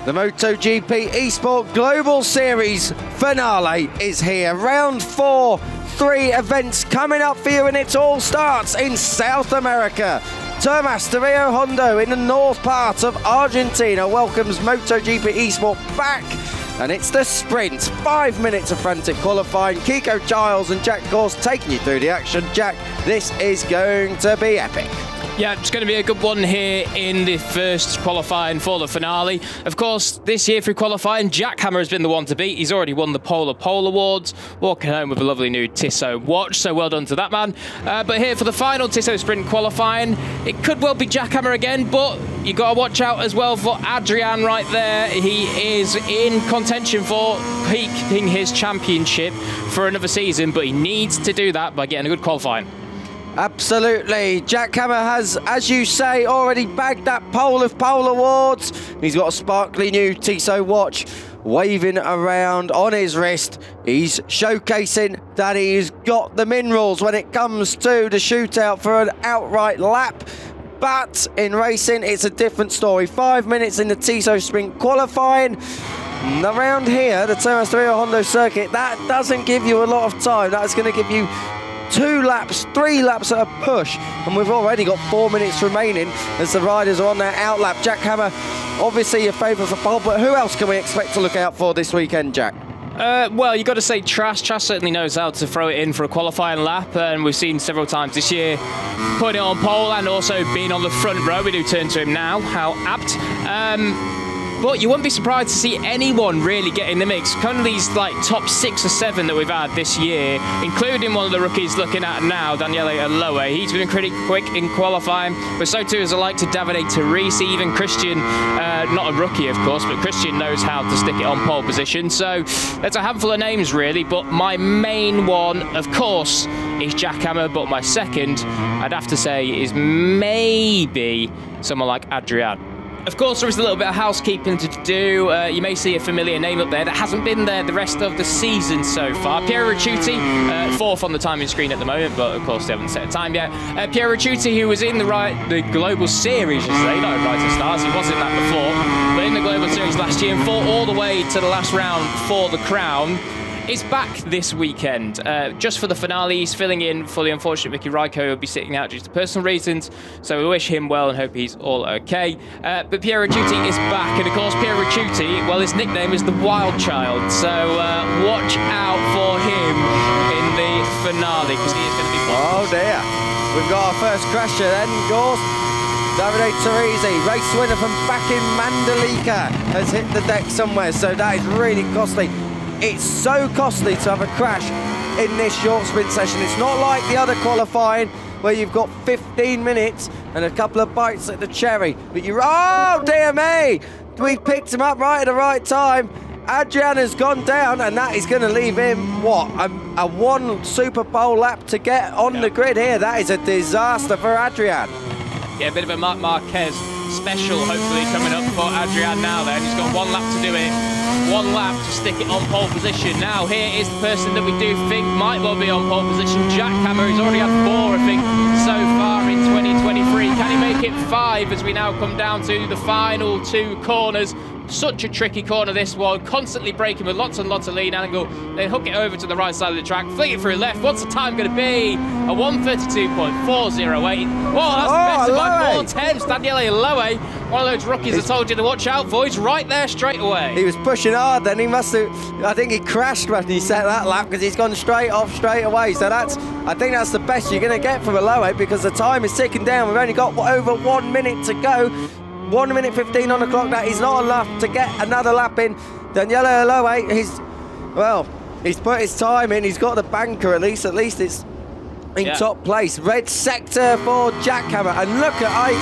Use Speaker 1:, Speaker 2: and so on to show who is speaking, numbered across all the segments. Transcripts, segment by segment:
Speaker 1: The MotoGP Esport Global Series finale is here. Round 4, 3 events coming up for you, and it all starts in South America. Termas de Rio Hondo in the north part of Argentina welcomes MotoGP Esport back, and it's the sprint. 5 minutes of frantic qualifying. Kiko Giles and Jack Gorse taking you through the action. Jack, this is going to be epic.
Speaker 2: Yeah, it's going to be a good one here in the first qualifying for the finale. Of course, this year through qualifying, Jack Hammer has been the one to beat. He's already won the Polar Pole Awards, walking home with a lovely new Tissot watch, so well done to that man. But here for the final Tissot Sprint qualifying, it could well be Jack Hammer again, but you got to watch out as well for Adrian right there. He is in contention for peaking his championship for another season, but he needs to do that by getting a good qualifying.
Speaker 1: Absolutely. Jack Hammer has, as you say, already bagged that Pole of Pole Awards. He's got a sparkly new Tissot watch waving around on his wrist. He's showcasing that he's got the minerals when it comes to the shootout for an outright lap. But in racing, it's a different story. 5 minutes in the Tissot Sprint qualifying. Around here, the Termas de Rio Hondo circuit, that doesn't give you a lot of time. That's going to give you 2 laps, 3 laps at a push, and we've already got 4 minutes remaining as the riders are on their out lap. Jack Hammer, obviously a favourite for pole, but who else can we expect to look out for this weekend, Jack?
Speaker 2: Well, you've got to say Trash. Trash certainly knows how to throw it in for a qualifying lap, and we've seen several times this year putting it on pole and also being on the front row. We do turn to him now, how apt. But you wouldn't be surprised to see anyone really get in the mix. Kind of these like top 6 or 7 that we've had this year, including one of the rookies looking at now, Daniele Aloe. He's been pretty quick in qualifying, but so too is a like to Davide Teresi, even Christian, not a rookie of course, but Christian knows how to stick it on pole position. So there's a handful of names really, but my main one, of course, is Jack Hammer, but my second, I'd have to say, is maybe someone like Adrian. Of course, there is a little bit of housekeeping to do. You may see a familiar name up there that hasn't been there the rest of the season so far. Piero Ricciuti, 4th on the timing screen at the moment, but of course they haven't set a time yet. Piero Ricciuti, who was in the Global Series, you say, not in Rising Stars, he was in that before, but in the Global Series last year and fought all the way to the last round for the crown, is back this weekend. Just for the finale, he's filling in for the unfortunate Mickey Raikkonen, will be sitting out due to personal reasons, so we wish him well and hope he's all okay. But Piero Ricciuti is back, and of course Piero Ricciuti, well, his nickname is the Wild Child, so watch out for him in the finale, because he is going to be fun.
Speaker 1: Oh dear, we've got our first crasher then, Gorse. Davide Teresi, race winner from back in Mandalika, has hit the deck somewhere, so that is really costly. It's so costly to have a crash in this short sprint session. It's not like the other qualifying where you've got 15 minutes and a couple of bites at the cherry. But oh dear me, we picked him up right at the right time. Adrian has gone down, and that is going to leave him, what, a 1 Super Pole lap to get on the grid here. That is a disaster for Adrian.
Speaker 2: Yeah, a bit of a Marc Marquez special hopefully coming up for Adrian now then. He's got 1 lap to do it. 1 lap to stick it on pole position. Now here is the person that we do think might well be on pole position, Jack Hammer. He's already had 4, I think, so far in 2023. Can he make it 5 as we now come down to the final 2 corners? Such a tricky corner, this one. Constantly braking with lots and lots of lean angle. Then hook it over to the right side of the track. Flick it through left. What's the time going to be? A 1:32.408. Whoa, that's better by 4 tenths. Daniele Aloe, one of those rookies I told you to watch out for. He's right there straight away.
Speaker 1: He was pushing hard then. He must have, I think he crashed when he set that lap because he's gone straight off straight away. So I think that's the best you're going to get from Aloe because the time is ticking down. We've only got over 1 minute to go. 1 minute 15 on the clock. That is not enough to get another lap in. Daniele Aloe, he's put his time in. He's got the banker at least. At least it's in top place. Red sector for Jack Hammer. And look at Ike,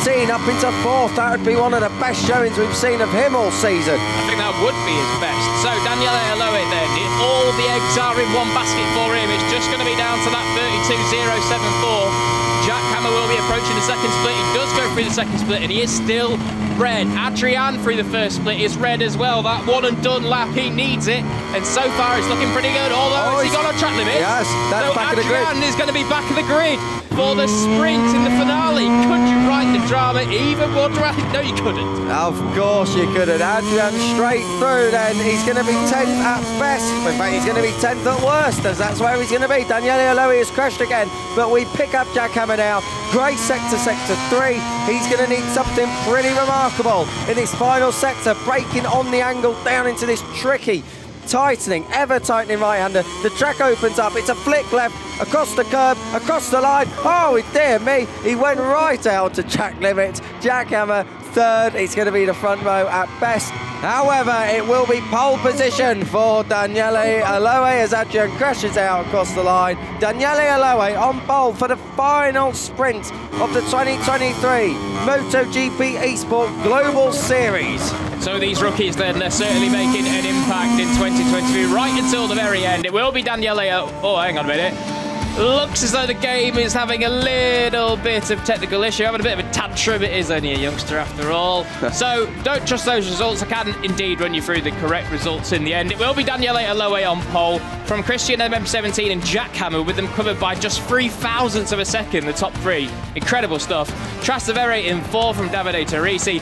Speaker 1: 13 up into 4th. That would be one of the best showings we've seen of him all season.
Speaker 2: I think that would be his best. So Daniele Aloe then, all the eggs are in one basket for him. It's just going to be down to that 32.074. Jack Hammer will be approaching the second split. He does go through the second split, and he is still red. Adrian through the first split is red as well. That 1 and done lap, he needs it. And so far, it's looking pretty good. Although, has he gone on track limits?
Speaker 1: Yes, that's
Speaker 2: so
Speaker 1: back of the grid.
Speaker 2: Adrian is going to be back of the grid for the sprint in the finale. Could you write the drama even more dramatic. No, you couldn't.
Speaker 1: Of course you couldn't. Adrian straight through then. He's going to be 10th at best. In fact, he's going to be 10th at worst, as that's where he's going to be. Daniele Aloe has crashed again, but we pick up Jack Hammer now. Great sector 3. He's going to need something pretty remarkable in this final sector, breaking on the angle down into this tricky, tightening, ever tightening right-hander. The track opens up, it's a flick left, across the curb, across the line. Oh, dear me, he went right out to track limit. Jack Hammer, 3rd, it's going to be the front row at best. However, it will be pole position for Daniele Aloe as Adrian crashes out across the line. Daniele Aloe on pole for the final sprint of the 2023 MotoGP Esports Global Series.
Speaker 2: So these rookies then, they're certainly making an impact in 2023 right until the very end. It will be Daniele. Oh, hang on a minute. Looks as though the game is having a little bit of technical issue, having a bit of a tantrum. It is only a youngster after all. So don't trust those results. I can indeed run you through the correct results in the end. It will be Daniele Aloe on pole from Christian MM17 and Jack Hammer, with them covered by just 3,000ths of a second, the top 3. Incredible stuff. Trastevere in 4th from Davide Teresi.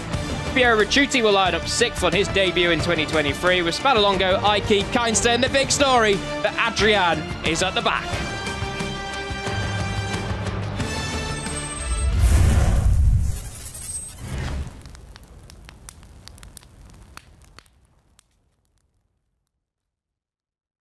Speaker 2: Piero Ricciuti will line up 6th on his debut in 2023, with Spanalongo, Aiki, Keinstein. The big story that Adrian is at the back.